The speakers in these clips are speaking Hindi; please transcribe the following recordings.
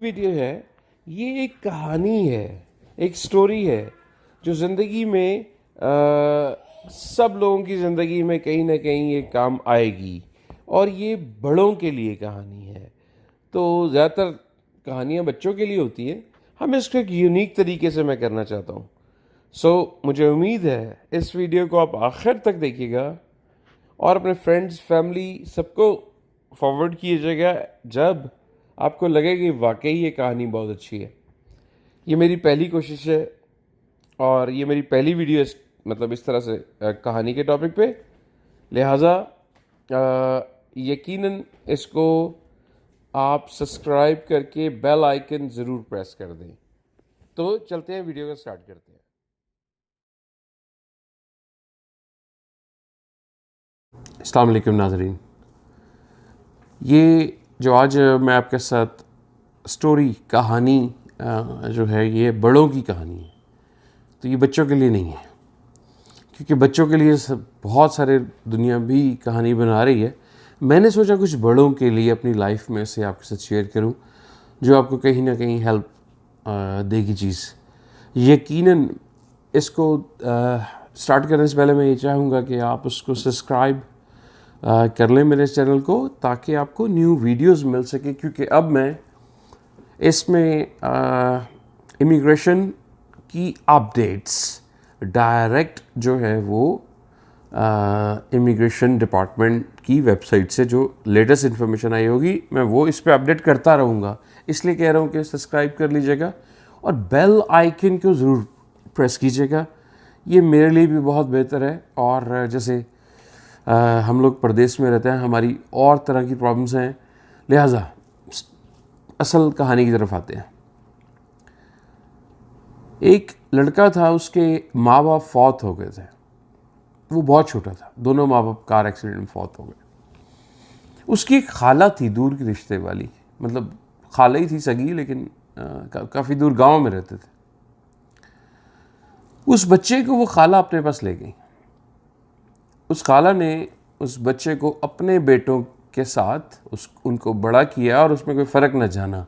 वीडियो है, ये एक कहानी है, एक स्टोरी है जो ज़िंदगी में सब लोगों की ज़िंदगी में कहीं ना कहीं ये काम आएगी। और ये बड़ों के लिए कहानी है। तो ज़्यादातर कहानियाँ बच्चों के लिए होती हैं, हम इसको एक यूनिक तरीके से मैं करना चाहता हूँ। मुझे उम्मीद है इस वीडियो को आप आखिर तक देखिएगा और अपने फ्रेंड्स, फैमिली सबको फॉरवर्ड कीजिएगा जब आपको लगे कि वाकई ये कहानी बहुत अच्छी है। ये मेरी पहली कोशिश है और ये मेरी पहली वीडियो मतलब इस तरह से कहानी के टॉपिक पे, लिहाजा यकीनन इसको आप सब्सक्राइब करके बेल आइकन ज़रूर प्रेस कर दें। तो चलते हैं, वीडियो को स्टार्ट करते हैं। अस्सलाम वालेकुम नाज़रीन, ये जो आज मैं आपके साथ स्टोरी कहानी जो है ये बड़ों की कहानी है। तो ये बच्चों के लिए नहीं है, क्योंकि बच्चों के लिए बहुत सारे दुनिया भी कहानी बना रही है। मैंने सोचा कुछ बड़ों के लिए अपनी लाइफ में से आपके साथ शेयर करूं, जो आपको कहीं ना कहीं हेल्प देगी चीज़। यकीनन इसको स्टार्ट करने से पहले मैं ये चाहूँगा कि आप उसको सब्सक्राइब कर लें मेरे चैनल को, ताकि आपको न्यू वीडियोस मिल सके। क्योंकि अब मैं इसमें इमिग्रेशन की अपडेट्स डायरेक्ट जो है वो इमिग्रेशन डिपार्टमेंट की वेबसाइट से जो लेटेस्ट इन्फॉर्मेशन आई होगी मैं वो इस पे अपडेट करता रहूँगा। इसलिए कह रहा हूँ कि सब्सक्राइब कर लीजिएगा और बेल आइकन को ज़रूर प्रेस कीजिएगा। ये मेरे लिए भी बहुत बेहतर है। और जैसे हम लोग परदेश में रहते हैं, हमारी और तरह की प्रॉब्लम्स हैं, लिहाजा असल कहानी की तरफ आते हैं। एक लड़का था, उसके माँ बाप फौत हो गए थे। वो बहुत छोटा था, दोनों माँ बाप कार एक्सीडेंट में फौत हो गए। उसकी एक खाला थी, दूर की रिश्ते वाली, मतलब खाला ही थी सगी, लेकिन काफ़ी दूर गांव में रहते थे। उस बच्चे को वो खाला अपने पास ले गई। उस खाला ने उस बच्चे को अपने बेटों के साथ उनको बड़ा किया और उसमें कोई फ़र्क न जाना।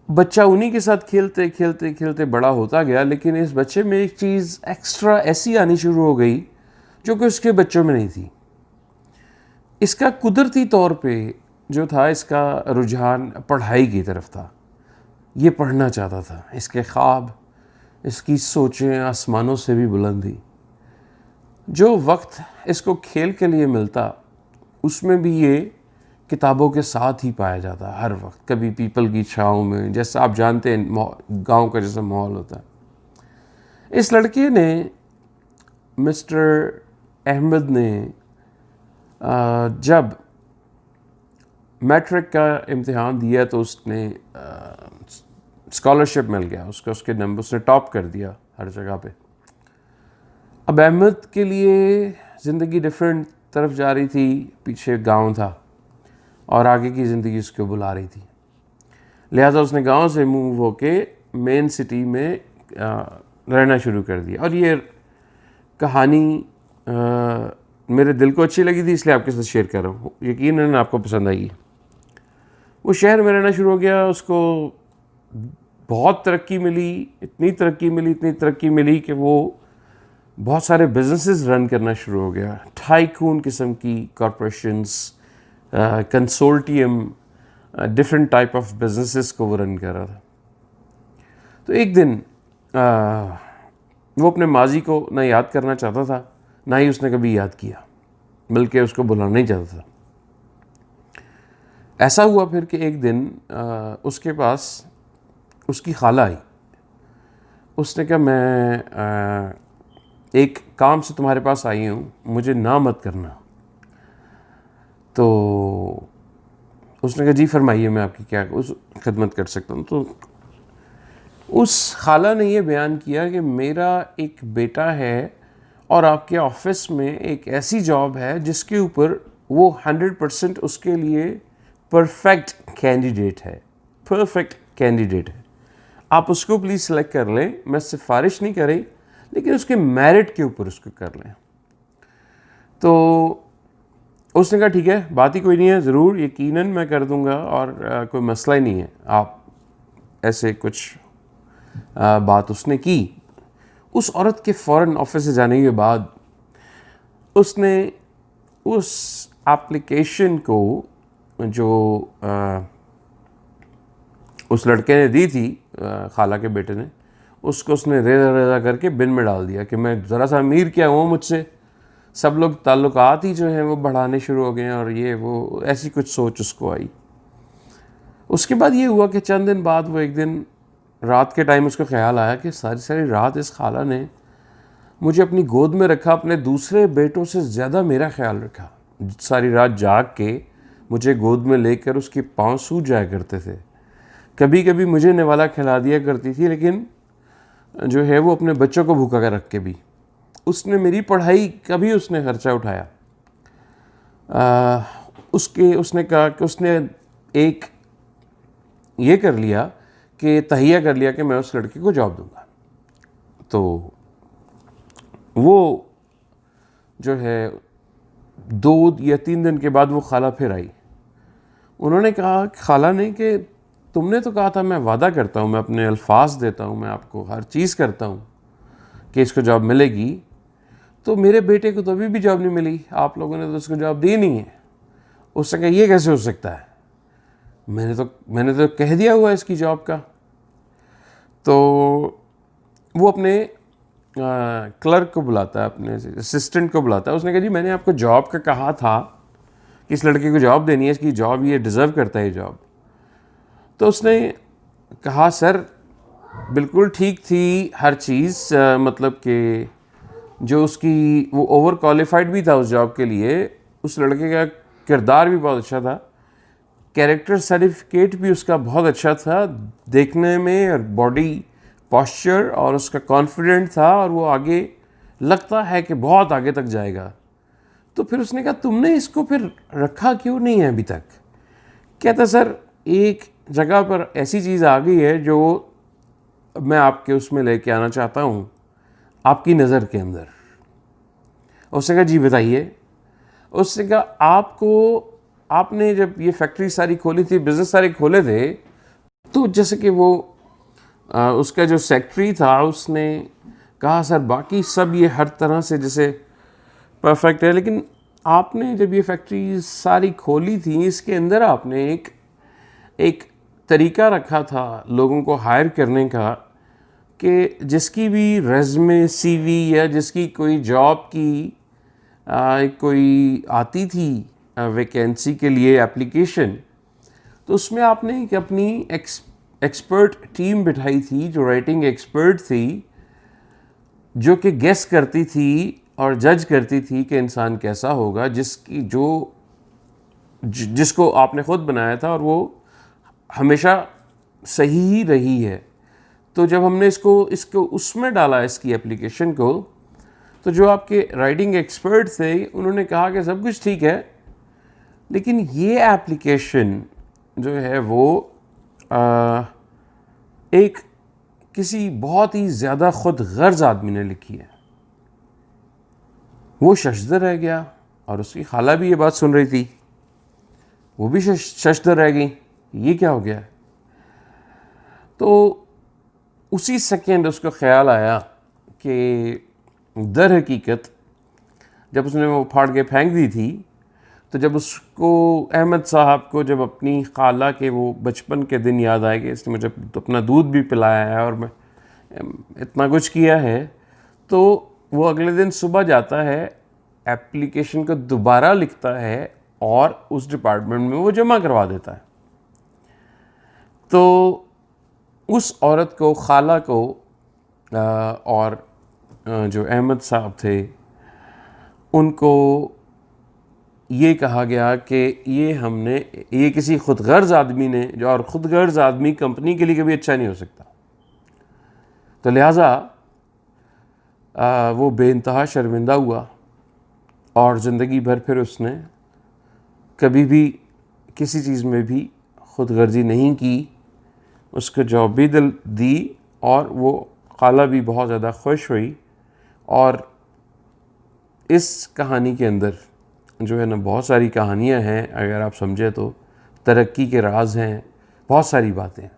बच्चा उन्हीं के साथ खेलते खेलते खेलते बड़ा होता गया, लेकिन इस बच्चे में एक चीज़ एक्स्ट्रा ऐसी आनी शुरू हो गई जो कि उसके बच्चों में नहीं थी। इसका कुदरती तौर पे जो था, इसका रुझान पढ़ाई की तरफ था। ये पढ़ना चाहता था। इसके ख्वाब, इसकी सोचें आसमानों से भी बुलंद थी। जो वक्त इसको खेल के लिए मिलता, उसमें भी ये किताबों के साथ ही पाया जाता है हर वक्त। कभी पीपल की छाँव में, जैसा आप जानते हैं गांव का जैसा माहौल होता है। इस लड़के ने, मिस्टर अहमद ने, जब मैट्रिक का इम्तिहान दिया तो उसने स्कॉलरशिप मिल गया उसको, उसके नंबर, उसने टॉप कर दिया हर जगह पे। अब अहमद के लिए ज़िंदगी डिफरेंट तरफ जा रही थी। पीछे गांव था और आगे की ज़िंदगी उसको बुला रही थी। लिहाजा उसने गांव से मूव होके मेन सिटी में रहना शुरू कर दिया। और ये कहानी मेरे दिल को अच्छी लगी थी, इसलिए आपके साथ शेयर कर रहा हूँ। यकीनन आपको पसंद आएगी। वो शहर में रहना शुरू हो गया। उसको बहुत तरक्की मिली, इतनी तरक्की मिली, इतनी तरक्की मिली कि वो बहुत सारे बिजनेसेस रन करना शुरू हो गया। टाइकून किस्म की corporations, consortium, different type of businesses को वो रन कर रहा था। तो एक दिन वो अपने माजी को ना याद करना चाहता था, ना ही उसने कभी याद किया, बल्कि उसको भुलाना ही चाहता था। ऐसा हुआ फिर कि एक दिन उसके पास उसकी खाला आई। उसने कहा, मैं एक काम से तुम्हारे पास आई हूँ, मुझे ना मत करना। तो उसने कहा, जी फरमाइए, मैं आपकी क्या उस खिदमत कर सकता हूँ। तो उस खाला ने ये बयान किया कि मेरा एक बेटा है और आपके ऑफिस में एक ऐसी जॉब है जिसके ऊपर वो 100% उसके लिए परफेक्ट कैंडिडेट है, परफेक्ट कैंडिडेट है। आप उसको प्लीज़ सेलेक्ट कर लें। मैं सिफारिश नहीं कर रही, लेकिन उसके मेरिट के ऊपर उसको कर लें। तो उसने कहा ठीक है, बात ही कोई नहीं है, ज़रूर यकीनन मैं कर दूंगा और कोई मसला ही नहीं है। आप ऐसे कुछ बात उसने की। उस औरत के फ़ौरन ऑफिस से जाने के बाद उसने उस एप्लीकेशन को जो उस लड़के ने दी थी, खाला के बेटे ने, उसको उसने रेजा रेजा करके बिन में डाल दिया कि मैं ज़रा सा अमीर क्या हुआ मुझसे, सब लोग ताल्लुकात ही जो हैं वो बढ़ाने शुरू हो गए हैं और ये वो, ऐसी कुछ सोच उसको आई। उसके बाद ये हुआ कि चंद दिन बाद वो एक दिन रात के टाइम उसको ख्याल आया कि सारी सारी रात इस खाला ने मुझे अपनी गोद में रखा, अपने दूसरे बेटों से ज़्यादा मेरा ख्याल रखा। सारी रात जाग के मुझे गोद में लेकर उसके पाँव सूज जाया करते थे, कभी कभी मुझे निवाला खिला दिया करती थी, लेकिन जो है वो अपने बच्चों को भूखा कर रख के भी। उसने मेरी पढ़ाई का भी उसने खर्चा उठाया। उसने कहा कि उसने एक ये कर लिया कि तहिया कर लिया कि मैं उस लड़के को जॉब दूंगा। तो वो जो है 2 या 3 दिन के बाद वो खाला फिर आई। उन्होंने कहा, खाला ने, कि तुमने तो कहा था, मैं वादा करता हूँ, मैं अपने अल्फाज देता हूँ, मैं आपको हर चीज़ करता हूँ कि इसको जॉब मिलेगी, तो मेरे बेटे को तो अभी भी जॉब नहीं मिली, आप लोगों ने तो उसको जॉब दी नहीं है। उसने कहा ये कैसे हो सकता है, मैंने तो कह दिया हुआ इसकी जॉब का। तो वो अपने क्लर्क को बुलाता है, अपने असिस्टेंट को बुलाता है। उसने कहा जी मैंने आपको जॉब का कहा था कि इस लड़के को जॉब देनी है, इसकी जॉब, ये डिज़र्व करता है ये जॉब। तो उसने कहा सर बिल्कुल ठीक थी हर चीज़, मतलब कि जो उसकी, वो ओवर क्वालिफाइड भी था उस जॉब के लिए, उस लड़के का किरदार भी बहुत अच्छा था, कैरेक्टर सर्टिफिकेट भी उसका बहुत अच्छा था देखने में, और बॉडी पॉस्चर और उसका कॉन्फिडेंट था, और वो आगे लगता है कि बहुत आगे तक जाएगा। तो फिर उसने कहा तुमने इसको फिर रखा क्यों नहीं है अभी तक? कहता सर एक जगह पर ऐसी चीज़ आ गई है जो मैं आपके उसमें लेके आना चाहता हूँ, आपकी नज़र के अंदर। उसने कहा जी बताइए। उसने कहा आपने जब ये फैक्ट्री सारी खोली थी, बिज़नेस सारे खोले थे, तो जैसे कि वो उसका जो सेक्रेटरी था उसने कहा सर बाकी सब ये हर तरह से जैसे परफेक्ट है, लेकिन आपने जब ये फैक्ट्री सारी खोली थी, इसके अंदर आपने एक तरीका रखा था लोगों को हायर करने का, कि जिसकी भी रेज़्यूमे, सीवी या जिसकी कोई जॉब की कोई आती थी वैकेंसी के लिए एप्लीकेशन, तो उसमें आपने एक अपनी एक्सपर्ट टीम बिठाई थी जो राइटिंग एक्सपर्ट थी, जो कि गेस करती थी और जज करती थी कि इंसान कैसा होगा, जिसको आपने ख़ुद बनाया था, और वो हमेशा सही ही रही है। तो जब हमने इसको उसमें डाला, इसकी एप्लीकेशन को, तो जो आपके राइटिंग एक्सपर्ट थे उन्होंने कहा कि सब कुछ ठीक है, लेकिन ये एप्लीकेशन जो है वो एक किसी बहुत ही ज़्यादा खुद गर्ज आदमी ने लिखी है। वो शशदर रह गया, और उसकी खाला भी ये बात सुन रही थी, वो भी शशदर रह गई, ये क्या हो गया। तो उसी सेकेंड उसको ख्याल आया कि दर हकीकत जब उसने वो फाड़ के फेंक दी थी, तो जब उसको अहमद साहब को जब अपनी खाला के वो बचपन के दिन याद आए कि इसने मुझे तो अपना दूध भी पिलाया है और मैं इतना कुछ किया है, तो वो अगले दिन सुबह जाता है, एप्लीकेशन को दोबारा लिखता है और उस डिपार्टमेंट में वो जमा करवा देता है। तो उस औरत को, खाला को और जो अहमद साहब थे, उनको ये कहा गया कि ये किसी खुदगर्ज आदमी ने, जो, और खुदगर्ज आदमी कंपनी के लिए कभी अच्छा नहीं हो सकता, तो लिहाजा वो बेइंतहा शर्मिंदा हुआ, और ज़िंदगी भर फिर उसने कभी भी किसी चीज़ में भी खुदगर्जी नहीं की। उसको जॉब भी दी, और वो खाला भी बहुत ज़्यादा खुश हुई। और इस कहानी के अंदर जो है ना बहुत सारी कहानियाँ हैं, अगर आप समझे तो तरक्की के राज हैं, बहुत सारी बातें हैं।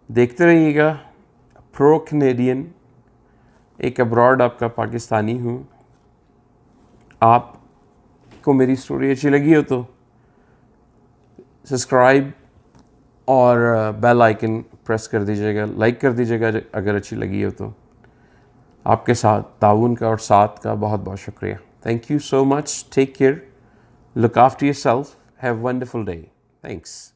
देखते रहिएगा। प्रो कैनेडियन, एक अब्रॉड आपका पाकिस्तानी हूँ। आपको मेरी स्टोरी अच्छी लगी हो तो सब्सक्राइब और बेल आइकन प्रेस कर दीजिएगा, लाइक कर दीजिएगा अगर अच्छी लगी हो तो। आपके साथ ताउन का और साथ का बहुत बहुत शुक्रिया। Thank you so much. Take care, look after yourself, have wonderful day. Thanks.